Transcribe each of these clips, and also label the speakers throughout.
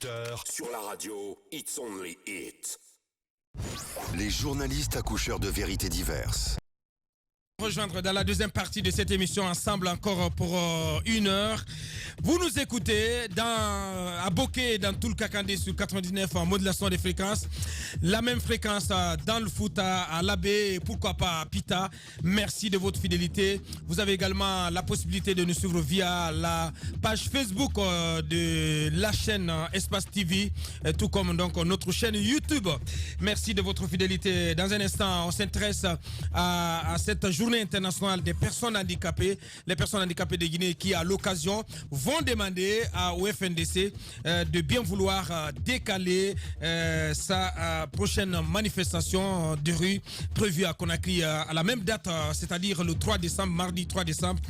Speaker 1: 18h sur la radio It's Only It.
Speaker 2: Les journalistes accoucheurs de vérités diverses.
Speaker 3: Rejoindre dans la deuxième partie de cette émission ensemble encore pour 1 heure. Vous nous écoutez à Bokeh, dans tout le Kakandé sur 99 en modulation des fréquences. La même fréquence dans le Fouta, à Labé et pourquoi pas à Pita. Merci de votre fidélité. Vous avez également la possibilité de nous suivre via la page Facebook de la chaîne Espace TV, tout comme donc notre chaîne YouTube. Merci de votre fidélité. Dans un instant, on s'intéresse à cette journée internationale des personnes handicapées. Les personnes handicapées de Guinée qui, à l'occasion, vont demander au FNDC de bien vouloir décaler sa prochaine manifestation de rue prévue à Conakry à la même date, c'est-à-dire le 3 décembre, mardi 3 décembre,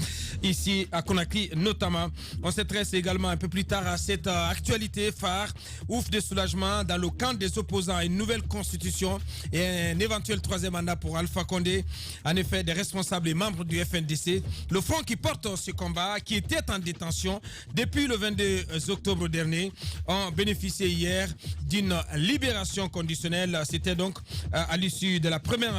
Speaker 3: ici à Conakry notamment. On s'intéresse également un peu plus tard à cette actualité phare. Ouf de soulagement dans le camp des opposants à une nouvelle constitution et un éventuel troisième mandat pour Alpha Condé. En effet, des responsables et membres du FNDC, le front qui porte ce combat, qui était en détention depuis le 22 octobre dernier, ont bénéficié hier d'une libération conditionnelle. C'était donc à l'issue de la première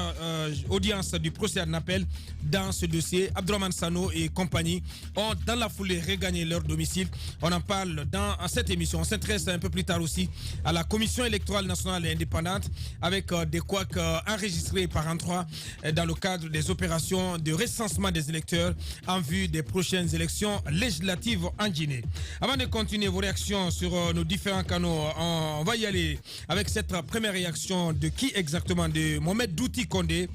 Speaker 3: audience du procès en appel dans ce dossier. Abdourahmane Sano et compagnie ont dans la foulée regagné leur domicile. On en parle dans cette émission. On s'intéresse un peu plus tard aussi à la Commission électorale nationale et indépendante avec des couacs enregistrés par endroits dans le cadre des opérations de recensement des électeurs en vue des prochaines élections législatives en Guinée. Avant de continuer vos réactions sur nos différents canaux, on va y aller avec cette première réaction de qui exactement? De Mohamed Douti Condé.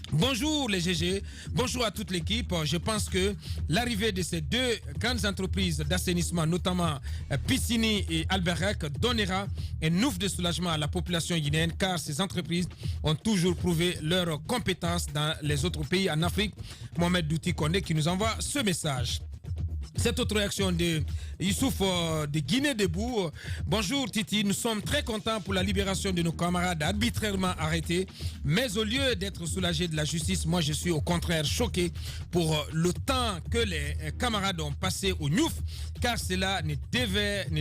Speaker 3: Bonjour les GG, bonjour à toute l'équipe. Je pense que l'arrivée de ces deux grandes entreprises d'assainissement, notamment Piscini et Alberec, donnera un ouf de soulagement à la population guinéenne car ces entreprises ont toujours prouvé leurs compétences dans les autres pays en Afrique. Mohamed Douti Condé qui nous envoie ce message. Cette autre réaction de Youssouf de Guinée debout. Bonjour Titi, nous sommes très contents pour la libération de nos camarades arbitrairement arrêtés. Mais au lieu d'être soulagés de la justice, moi je suis au contraire choqué pour le temps que les camarades ont passé au Niouf. Car cela ne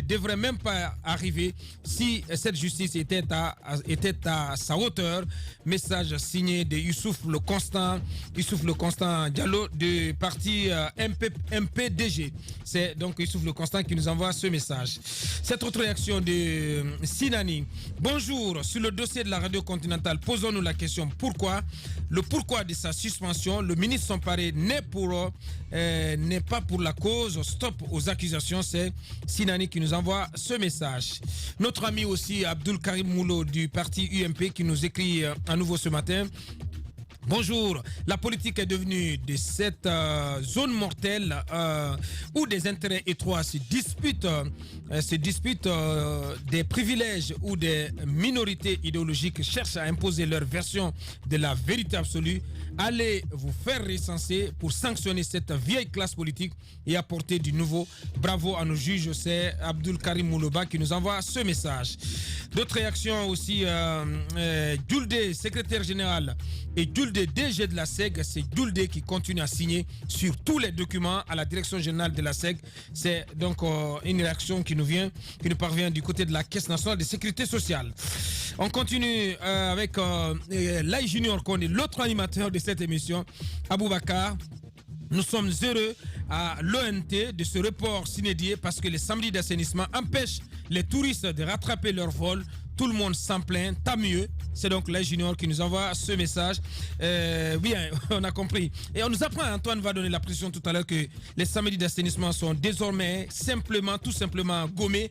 Speaker 3: devrait même pas arriver si cette justice était à sa hauteur. Message signé de Youssouf le Constant Diallo du parti MPDG. C'est donc Youssouf le Constant qui nous envoie ce message. Cette autre réaction de Sinani. Bonjour, sur le dossier de la radio continentale, posons-nous la question pourquoi de sa suspension. Le ministre Somparé n'est pas pour la cause. Stop aux accusations. C'est Sinani qui nous envoie ce message. Notre ami aussi Abdul Karim Moulo du parti UMP qui nous écrit à nouveau ce matin. Bonjour, la politique est devenue de cette zone mortelle où des intérêts étroits se disputent des privilèges où des minorités idéologiques cherchent à imposer leur version de la vérité absolue. Allez vous faire recenser pour sanctionner cette vieille classe politique et apporter du nouveau. Bravo à nos juges, c'est Abdul Karim Mouloba qui nous envoie ce message. D'autres réactions aussi, Djoulde, secrétaire général, et Djoulde, DG de la SEG, c'est Djoulde qui continue à signer sur tous les documents à la direction générale de la SEG. C'est donc une réaction qui nous parvient du côté de la Caisse nationale de sécurité sociale. On continue avec Lai Junior Kone, l'autre animateur de cette émission, Aboubakar. Nous sommes heureux à l'ONT de ce report s'inédié parce que les samedis d'assainissement empêchent les touristes de rattraper leur vol. Tout le monde s'en plaint, tant mieux. C'est donc Lai Junior qui nous envoie ce message. Bien, on a compris. Et on nous apprend, Antoine va donner la précision tout à l'heure, que les samedis d'assainissement sont désormais tout simplement gommés.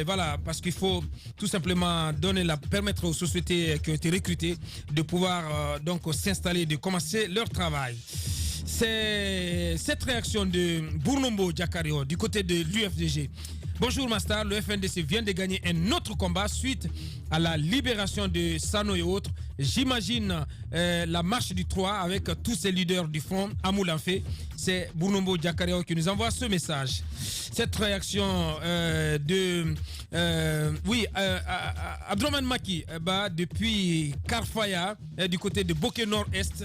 Speaker 3: Voilà, parce qu'il faut tout simplement permettre aux sociétés qui ont été recrutées de pouvoir donc s'installer, de commencer leur travail. C'est cette réaction de Bournombo Diakario du côté de l'UFDG. Bonjour Master, le FNDC vient de gagner un autre combat suite à la libération de Sano et autres. J'imagine la marche du 3 avec tous ces leaders du front à Moulanfé. C'est Bournombo Diakario qui nous envoie ce message. Cette réaction de Abdourahmane Maki, depuis Karfaya, du côté de Bokeh Nord-Est.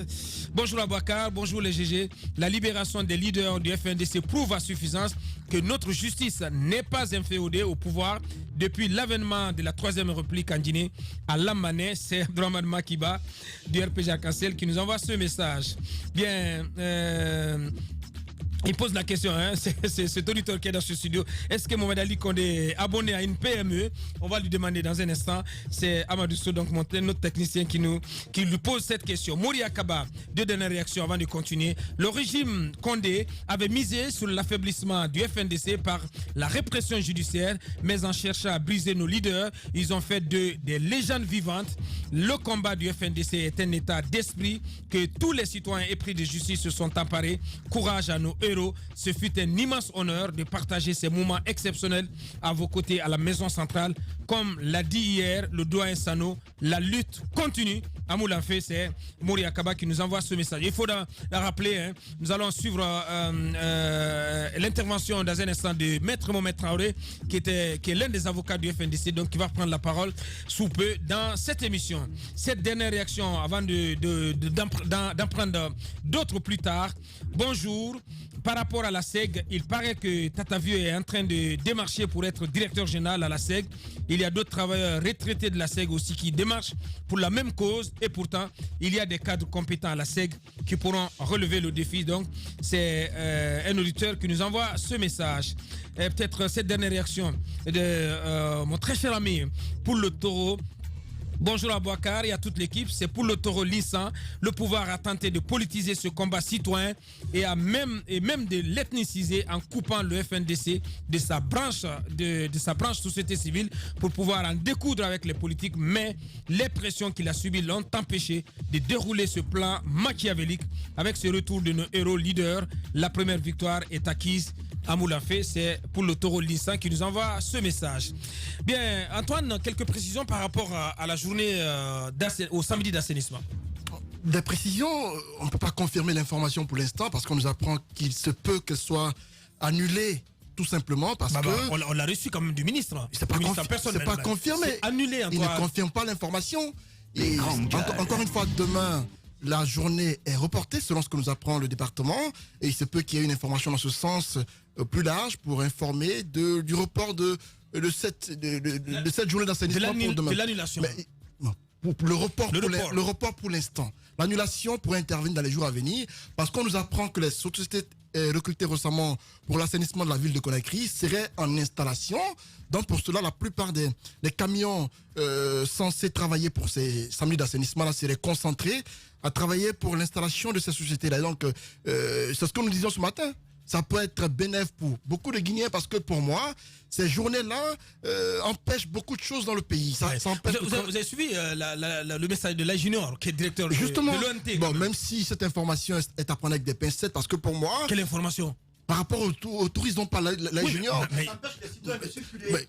Speaker 3: Bonjour Abouakar, bonjour les GG. La libération des leaders du FNDC prouve à suffisance que notre justice n'est pas inféodée au pouvoir depuis l'avènement de la Troisième République en Guinée à Lamane. C'est Abdourahmane Makiba du RPG Arc-en-Ciel qui nous envoie ce message. Bien, il pose la question, hein, c'est cet auditeur qui est dans ce studio. Est-ce que Mohamed Ali Condé est abonné à une PME? On va lui demander dans un instant. C'est Amadou Sow, donc notre technicien qui lui pose cette question. Moria Kaba, deux dernières réactions avant de continuer. Le régime Condé avait misé sur l'affaiblissement du FNDC par la répression judiciaire, mais en cherchant à briser nos leaders, ils ont fait des légendes vivantes. Le combat du FNDC est un état d'esprit que tous les citoyens épris de justice se sont emparés. Courage à nos héros. Ce fut un immense honneur de partager ces moments exceptionnels à vos côtés à la maison centrale. Comme l'a dit hier le doyen Sano, la lutte continue. Amoulanfé, c'est Moria Kaba qui nous envoie ce message. Il faut la rappeler, hein, nous allons suivre l'intervention dans un instant de Maître Mohamed Traoré, qui est l'un des avocats du FNDC, donc qui va prendre la parole sous peu dans cette émission. Cette dernière réaction, avant d'en prendre d'autres plus tard. Bonjour. Par rapport à la SEG, il paraît que Tata Vieux est en train de démarcher pour être directeur général à la SEG. Il y a d'autres travailleurs retraités de la SEG aussi qui démarchent pour la même cause. Et pourtant, il y a des cadres compétents à la SEG qui pourront relever le défi. Donc, c'est un auditeur qui nous envoie ce message. Et peut-être cette dernière réaction de mon très cher ami pour le taureau. Bonjour Abouakar et à toute l'équipe. C'est pour le taureau Lissan. Le pouvoir a tenté de politiser ce combat citoyen et même de l'ethniciser en coupant le FNDC de sa branche société civile pour pouvoir en découdre avec les politiques. Mais les pressions qu'il a subies l'ont empêché de dérouler ce plan machiavélique. Avec ce retour de nos héros leaders, la première victoire est acquise. Amoulafé, c'est pour le taureau Lissan qui nous envoie ce message. Bien, Antoine, quelques précisions par rapport à la journée au samedi d'assainissement.
Speaker 4: Des précisions, on ne peut pas confirmer l'information pour l'instant parce qu'on nous apprend qu'il se peut qu'elle soit annulée tout simplement parce que...
Speaker 3: On l'a reçu quand même du ministre.
Speaker 4: C'est pas confirmé.
Speaker 3: C'est annulé, Antoine.
Speaker 4: Il ne confirme pas l'information. Et encore une fois, demain... La journée est reportée selon ce que nous apprend le département et il se peut qu'il y ait une information dans ce sens plus large pour informer du report de cette journée d'assainissement pour demain.
Speaker 3: De l'annulation.
Speaker 4: Le report pour l'instant. L'annulation pourrait intervenir dans les jours à venir parce qu'on nous apprend que les sociétés recrutées récemment pour l'assainissement de la ville de Conakry seraient en installation. Donc pour cela, la plupart des camions censés travailler pour ces samedis d'assainissement-là seraient concentrés à travailler pour l'installation de ces sociétés-là. Donc c'est ce que nous disions ce matin. Ça peut être bénéfique pour beaucoup de Guinéens parce que pour moi, ces journées-là empêchent beaucoup de choses dans le pays. Ça empêche
Speaker 3: vous avez suivi le message de l'ingénieur qui est directeur de l'ONT.
Speaker 4: Bon, même si cette information est à prendre avec des pincettes, parce que pour moi...
Speaker 3: Quelle information?
Speaker 4: Par rapport au tourisme dont parle l'ingénieur.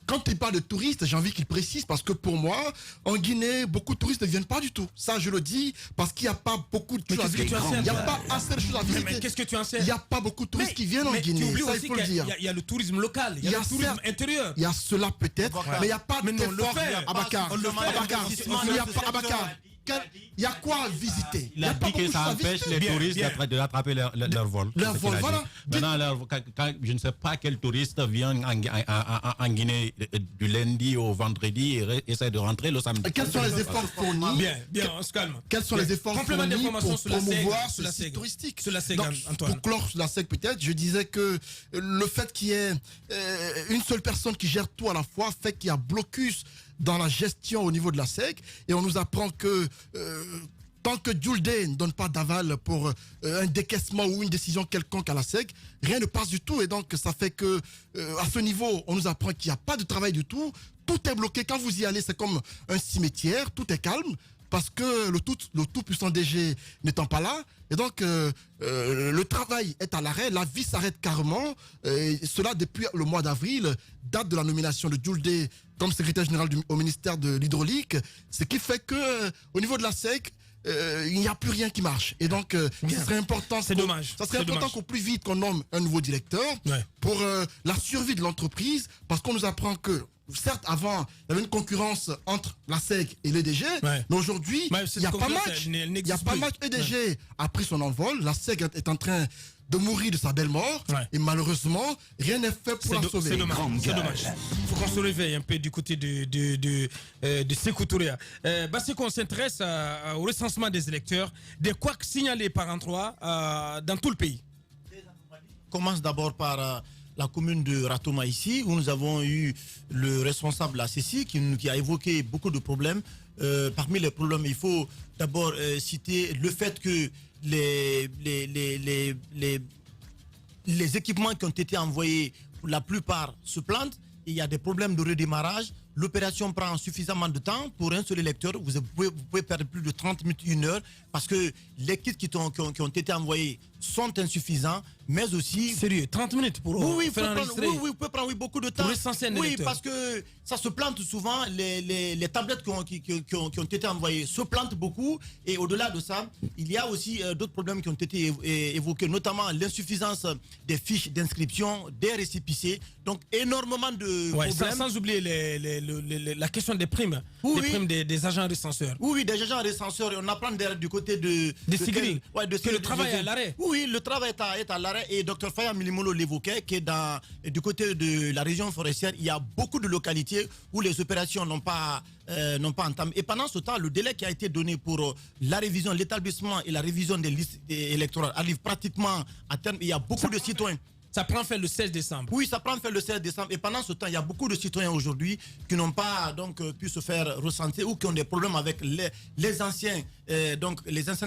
Speaker 4: Quand il parle de touristes, j'ai envie qu'il précise parce que pour moi, en Guinée, beaucoup de touristes ne viennent pas du tout. Ça, je le dis parce qu'il n'y a pas beaucoup de choses à visiter. Il n'y a pas assez de choses à visiter.
Speaker 3: Mais qu'est-ce que tu en sais?
Speaker 4: Il n'y a pas beaucoup de touristes qui viennent en Guinée.
Speaker 3: Ça, il faut le dire. Il y a le tourisme local, il y a le tourisme intérieur.
Speaker 4: Il y a cela peut-être, mais il n'y a pas d'effort. Abakar, il y a quoi à visiter?
Speaker 5: Il a dit que ça empêche les touristes d'attraper leur vol.
Speaker 4: Leur vol, voilà.
Speaker 5: Maintenant, je ne sais pas quel touriste vient en Guinée du lundi au vendredi et essaie de rentrer le samedi.
Speaker 4: Quels sont les efforts fournis?
Speaker 3: Bien, on se calme.
Speaker 4: Quels sont les efforts fournis pour promouvoir
Speaker 3: ce site touristique? Sur la SEG,
Speaker 4: Antoine. Pour clore sur la SEG peut-être, je disais que le fait qu'il y ait une seule personne qui gère tout à la fois fait qu'il y a blocus dans la gestion au niveau de la SEG et on nous apprend que tant que Djuldé ne donne pas d'aval pour un décaissement ou une décision quelconque à la SEG, rien ne passe du tout et donc ça fait que à ce niveau on nous apprend qu'il n'y a pas de travail du tout, tout est bloqué, quand vous y allez c'est comme un cimetière, tout est calme parce que le tout puissant DG n'étant pas là et donc le travail est à l'arrêt, la vie s'arrête carrément et cela depuis le mois d'avril, date de la nomination de Djuldé comme secrétaire général au ministère de l'hydraulique, ce qui fait que au niveau de la SEG, il n'y a plus rien qui marche. Et donc, ce serait important.
Speaker 3: C'est dommage.
Speaker 4: Ça serait important qu'au plus vite qu'on nomme un nouveau directeur pour la survie de l'entreprise, parce qu'on nous apprend que certes, avant, il y avait une concurrence entre la SEC et l'EDG, mais aujourd'hui, il n'y a pas match. Il n'y a pas match. EDG a pris son envol, la SEC est en train de mourir de sa belle mort, et malheureusement, rien n'est fait pour la sauver.
Speaker 3: C'est dommage. Il faut qu'on se réveille un peu du côté de Sékou Touré. Parce qu'on s'intéresse au recensement des électeurs, des couacs signalés par endroit dans tout le pays.
Speaker 6: On commence d'abord par la commune de Ratoma ici, où nous avons eu le responsable de la CECI qui a évoqué beaucoup de problèmes. Parmi les problèmes, il faut d'abord citer le fait que les équipements qui ont été envoyés, pour la plupart, se plantent. Il y a des problèmes de redémarrage. L'opération prend suffisamment de temps pour un seul électeur. Vous pouvez perdre plus de 30 minutes, 1 heure, parce que les kits qui ont été envoyés sont insuffisants, mais aussi...
Speaker 3: Sérieux, 30 minutes pour faire enregistrer.
Speaker 6: Oui, vous pouvez prendre beaucoup de temps.
Speaker 3: Pour recenser un électeur.
Speaker 6: Parce que ça se plante souvent. Les tablettes qui ont été envoyées se plantent beaucoup. Et au-delà de ça, il y a aussi d'autres problèmes qui ont été évoqués, notamment l'insuffisance des fiches d'inscription, des récépissés. Donc, énormément de problèmes.
Speaker 3: Sans oublier la question des primes. Des primes des agents recenseurs.
Speaker 6: Oui, des agents recenseurs. On apprend du côté de
Speaker 3: Sigrid, que le travail est à l'arrêt.
Speaker 6: Oui, le travail est à l'arrêt. Et Dr Faya Milimolo l'évoquait, que du côté de la région forestière, il y a beaucoup de localités où les opérations n'ont pas entamé. Et pendant ce temps, le délai qui a été donné pour la révision, l'établissement et la révision des listes électorales arrive pratiquement à terme. Il y a beaucoup de citoyens.
Speaker 3: Ça prend fin le 16 décembre.
Speaker 6: Oui, ça prend fin le 16 décembre. Et pendant ce temps, il y a beaucoup de citoyens aujourd'hui qui n'ont pas pu se faire ressentir ou qui ont des problèmes avec les anciens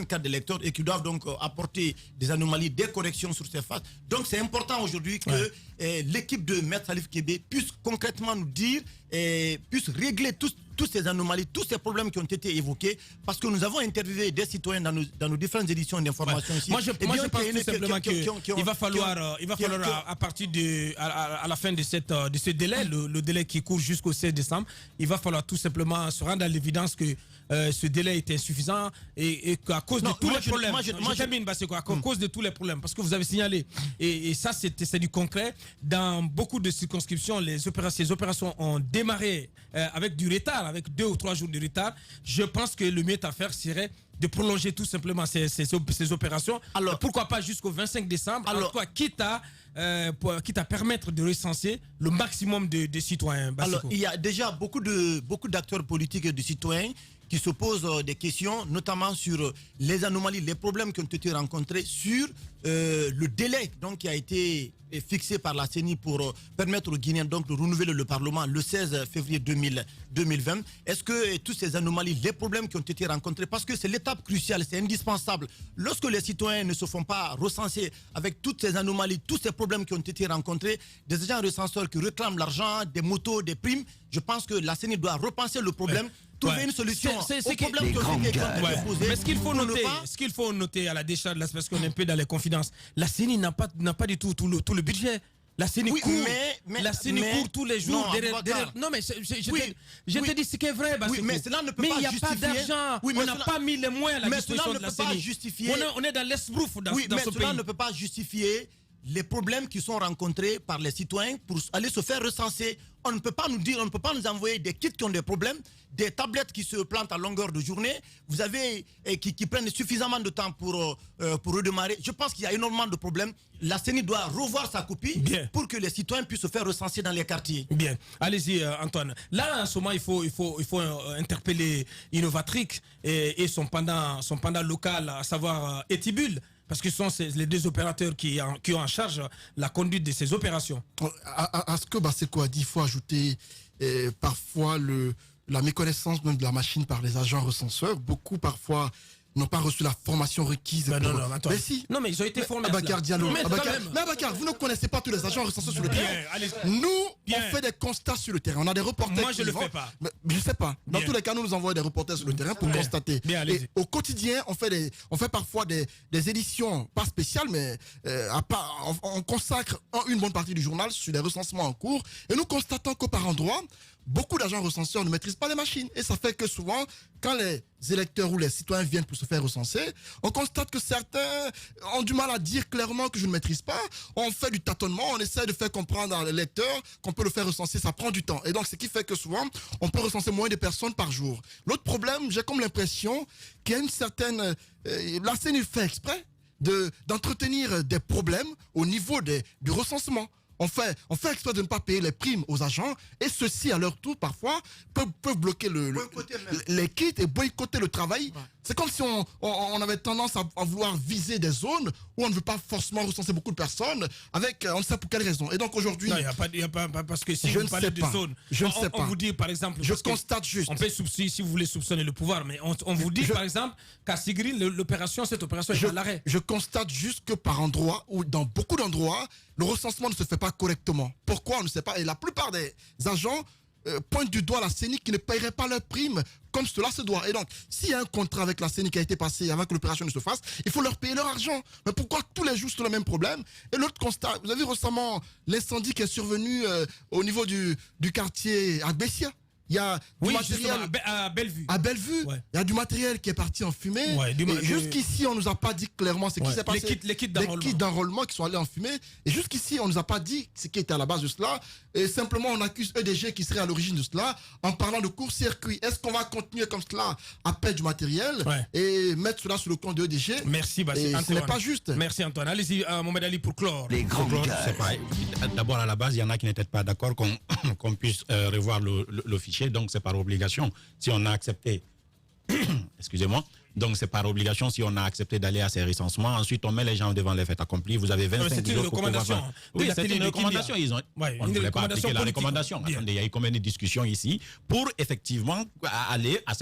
Speaker 6: cartes d'électeurs et qui doivent donc apporter des anomalies, des corrections sur ces phases. Donc c'est important aujourd'hui que l'équipe de Maître Salif Kébé puisse concrètement nous dire et puisse régler toutes ces anomalies, tous ces problèmes qui ont été évoqués, parce que nous avons interviewé des citoyens dans nos différentes éditions d'information ici.
Speaker 3: Moi, je pense tout simplement qu'il va falloir à partir à la fin de ce délai, le délai qui court jusqu'au 16 décembre, il va falloir tout simplement se rendre à l'évidence que ce délai est insuffisant et qu'à cause de tous les problèmes, à cause de tous les problèmes, parce que vous avez signalé, et ça c'est du concret, dans beaucoup de circonscriptions, ces opérations ont démarré avec du retard, avec 2 ou 3 jours de retard. Je pense que le mieux à faire serait de prolonger tout simplement ces opérations. Alors, pourquoi pas jusqu'au 25 décembre, quitte à permettre de recenser le maximum de citoyens.
Speaker 6: Alors, il y a déjà beaucoup d'acteurs politiques et de citoyens qui se posent des questions, notamment sur les anomalies, les problèmes qui ont été rencontrés, sur le délai donc, qui a été fixé par la CENI pour permettre aux Guinéens donc, de renouveler le Parlement le 16 février 2020. Est-ce que toutes ces anomalies, les problèmes qui ont été rencontrés, parce que c'est l'étape cruciale, c'est indispensable, lorsque les citoyens ne se font pas recenser avec toutes ces anomalies, tous ces problèmes qui ont été rencontrés, des agents recenseurs qui réclament l'argent, des motos, des primes, je pense que la CENI doit repenser le problème. Trouver une solution au problème qui ont été posés.
Speaker 3: Mais ce qu'il faut noter à la décharge, là, parce qu'on est un peu dans les confidences, la CENI n'a pas du tout le budget. La CENI court, court tous les jours derrière. Non, mais je te dis ce qui est vrai.
Speaker 6: Mais cela ne peut pas justifier.
Speaker 3: Mais il n'y a pas d'argent. On n'a pas mis les moyens à la disposition de la CENI. On est dans l'esbrouf dans ce pays.
Speaker 6: Mais cela ne peut pas justifier les problèmes qui sont rencontrés par les citoyens pour aller se faire recenser. On ne peut pas nous envoyer des kits qui ont des problèmes, des tablettes qui se plantent à longueur de journée. Vous avez qui prennent suffisamment de temps pour redémarrer. Je pense qu'il y a énormément de problèmes. La CENI doit revoir sa copie pour que les citoyens puissent se faire recenser dans les quartiers.
Speaker 3: Bien. Allez-y, Antoine. Là, en ce moment, il faut interpeller Innovatric et son pendant local, à savoir Etibul. Parce que ce sont les 2 opérateurs qui ont en charge la conduite de ces opérations.
Speaker 4: À ce que Basseko a dit, il faut ajouter parfois la méconnaissance même de la machine par les agents recenseurs. Beaucoup parfois n'ont pas reçu la formation requise.
Speaker 3: Non, attends.
Speaker 4: Mais si.
Speaker 3: Non, mais ils ont été formés.
Speaker 4: Abakar Diallo. Mais Abakar, vous ne connaissez pas tous les agents recenseurs sur le terrain. Nous, on fait des constats sur le terrain. On a des reporters.
Speaker 3: Moi, je ne le fais pas.
Speaker 4: Mais, je ne sais pas. Dans tous les cas, nous envoyons des reporters sur le terrain pour constater. Et au quotidien, on fait parfois des éditions, pas spéciales, mais on consacre une bonne partie du journal sur les recensements en cours. Et nous constatons que par endroit, beaucoup d'agents recenseurs ne maîtrisent pas les machines. Et ça fait que souvent, quand les électeurs ou les citoyens viennent pour se faire recenser, on constate que certains ont du mal à dire clairement que je ne maîtrise pas. On fait du tâtonnement, on essaie de faire comprendre à l'électeur qu'on peut le faire recenser, ça prend du temps. Et donc, ce qui fait que souvent, on peut recenser moins de personnes par jour. L'autre problème, j'ai comme l'impression qu'il y a une certaine... la CENI fait exprès d'entretenir des problèmes au niveau du recensement. On fait exprès de ne pas payer les primes aux agents et ceux-ci, à leur tour, parfois, peuvent bloquer les kits et boycotter le travail. Ouais. C'est comme si on avait tendance à vouloir viser des zones où on ne veut pas forcément recenser beaucoup de personnes avec on ne sait pour quelle raison. Et donc aujourd'hui...
Speaker 3: Non, il n'y a pas, parce que si vous parlez de zones, on vous dit par exemple...
Speaker 4: Je constate juste.
Speaker 3: On peut si vous voulez soupçonner le pouvoir, mais on vous dit par exemple qu'à Sigri, cette opération est à l'arrêt.
Speaker 4: Je constate juste que par endroits, ou dans beaucoup d'endroits, le recensement ne se fait pas correctement. Pourquoi on ne sait pas? Et la plupart des agents pointent du doigt la CENI qui ne paierait pas leurs primes comme cela se doit. Et donc, s'il y a un contrat avec la CENI qui a été passé avant que l'opération ne se fasse, il faut leur payer leur argent. Mais pourquoi tous les jours c'est le même problème? Et l'autre constat, vous avez vu récemment l'incendie qui est survenu au niveau du quartier à Bessia. Il y a du matériel
Speaker 3: à Bellevue.
Speaker 4: À Bellevue, ouais. Il y a du matériel qui est parti en fumée. Ouais, et jusqu'ici, on ne nous a pas dit clairement ce qui s'est passé.
Speaker 3: Les kits
Speaker 4: d'enrôlement qui sont allés en fumée. Et jusqu'ici, on ne nous a pas dit ce qui était à la base de cela. Et simplement, on accuse EDG qui serait à l'origine de cela en parlant de court-circuit. Est-ce qu'on va continuer comme cela à perdre du matériel et mettre cela sur le compte de EDG?
Speaker 3: Merci, Bastien.
Speaker 4: Ce n'est pas juste.
Speaker 3: Merci, Antoine. Allez-y, Mohamed Ali, pour clore.
Speaker 5: Les grands d'abord, à la base, il y en a qui n'étaient pas d'accord qu'on puisse revoir le fichier. Donc, c'est par obligation. Si on a accepté, excusez-moi, donc c'est par obligation si on a accepté d'aller à ces recensements. Ensuite, on met les gens devant les faits accomplis. Vous avez 25 jours pour pouvoir faire. Oui, c'est une recommandation. On ne voulait pas appliquer la recommandation. Attendez, il y a eu combien de discussions ici pour effectivement aller à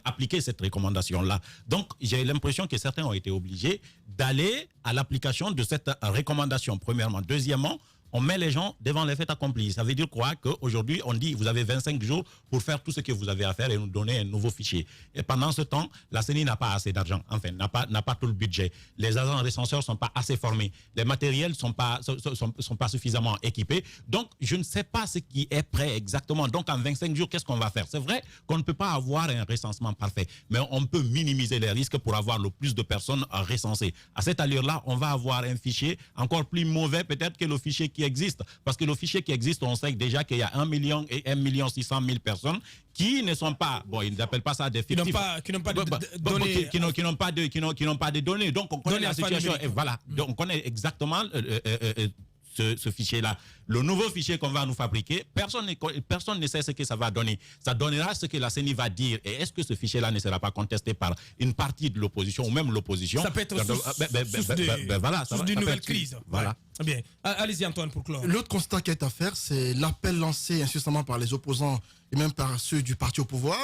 Speaker 5: appliquer cette recommandation-là. Donc, j'ai l'impression que certains ont été obligés d'aller à l'application de cette recommandation, premièrement. Deuxièmement, on met les gens devant les faits accomplis. Ça veut dire quoi? Qu'aujourd'hui, on dit vous avez 25 jours pour faire tout ce que vous avez à faire et nous donner un nouveau fichier. Et pendant ce temps, la CENI n'a pas assez d'argent. Enfin, n'a pas tout le budget. Les agents recenseurs ne sont pas assez formés. Les matériels sont pas suffisamment équipés. Donc, je ne sais pas ce qui est prêt exactement. Donc, en 25 jours, qu'est-ce qu'on va faire? C'est vrai qu'on ne peut pas avoir un recensement parfait, mais on peut minimiser les risques pour avoir le plus de personnes recensées. À cette allure-là, on va avoir un fichier encore plus mauvais peut-être que le fichier qui existe. Parce que le fichier qui existe, on sait déjà qu'il y a 1,6 million personnes qui ne sont pas, bon, ils n'appellent pas ça des fictifs.
Speaker 3: Qui n'ont pas de données.
Speaker 5: Qui n'ont pas de données. Donc, on connaît la situation. Et voilà. Donc, on connaît exactement ce fichier-là. Le nouveau fichier qu'on va nous fabriquer, personne ne sait ce que ça va donner. Ça donnera ce que la CENI va dire. Et est-ce que ce fichier-là ne sera pas contesté par une partie de l'opposition ou même l'opposition?
Speaker 3: Ça peut être sous d'une nouvelle crise. Voilà. Bien. Allez-y, Antoine, pour clore.
Speaker 4: L'autre constat qui est à faire, c'est l'appel lancé incessamment par les opposants et même par ceux du parti au pouvoir,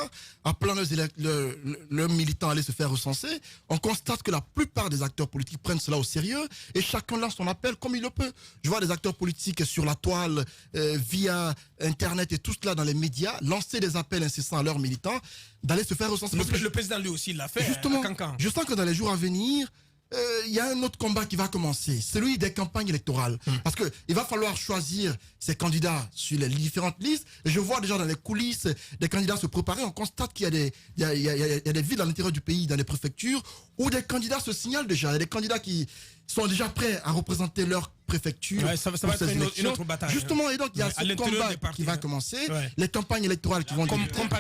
Speaker 4: appelant leurs militants à aller se faire recenser. On constate que la plupart des acteurs politiques prennent cela au sérieux et chacun lance son appel comme il le peut. Je vois des acteurs politiques sur la toile, via Internet et tout cela dans les médias, lancer des appels incessants à leurs militants d'aller se faire recenser.
Speaker 3: Le président lui aussi l'a fait.
Speaker 4: Justement, je sens que dans les jours à venir, il y a un autre combat qui va commencer, celui des campagnes électorales. Parce qu'il va falloir choisir ses candidats sur les différentes listes. Et je vois déjà dans les coulisses des candidats se préparer. On constate qu'il y a des villes à l'intérieur du pays, dans les préfectures, où des candidats se signalent déjà. Il y a des candidats qui sont déjà prêts à représenter leur préfecture.
Speaker 3: Ça va être une autre bataille.
Speaker 4: Justement, et donc il y a ce combat qui va commencer, les campagnes électorales qui vont
Speaker 3: comme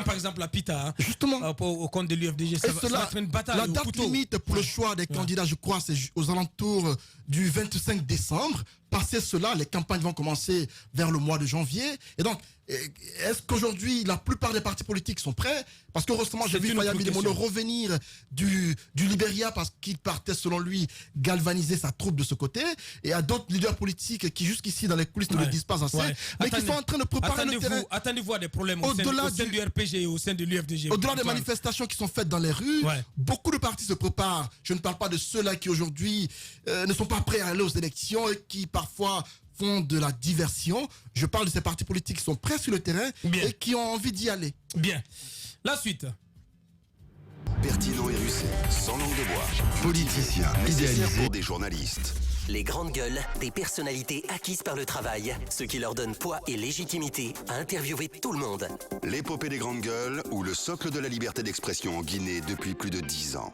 Speaker 3: par exemple à Pita,
Speaker 4: justement,
Speaker 3: au compte de l'UFDG, ça va être une bataille.
Speaker 4: La date limite pour le choix des candidats, je crois, c'est aux alentours du 25 décembre. Passé cela, les campagnes vont commencer vers le mois de janvier. Et donc, est-ce qu'aujourd'hui, la plupart des partis politiques sont prêts? Parce que récemment, j'ai vu Fayami Demono revenir du Libéria parce qu'il partait, selon lui, galvaniser sa troupe de ce côté. Et à d'autres leaders politiques qui, jusqu'ici, dans les coulisses, ne le disent pas assez, mais qui sont en train de préparer le terrain.
Speaker 3: Attendez-vous à des problèmes au sein du RPG et au sein de l'UFDG.
Speaker 4: Au-delà des manifestations qui sont faites dans les rues, beaucoup de partis se préparent. Je ne parle pas de ceux-là qui, aujourd'hui, ne sont pas prêts à aller aux élections et qui, parfois, font de la diversion. Je parle de ces partis politiques qui sont prêts sur le terrain et qui ont envie d'y aller.
Speaker 3: Bien. La suite.
Speaker 2: pertinent et rusé, sans langue de bois. Politicien, nécessaire pour des journalistes.
Speaker 7: Les grandes gueules, des personnalités acquises par le travail, ce qui leur donne poids et légitimité à interviewer tout le monde.
Speaker 2: L'épopée des grandes gueules ou le socle de la liberté d'expression en Guinée depuis plus de 10 ans.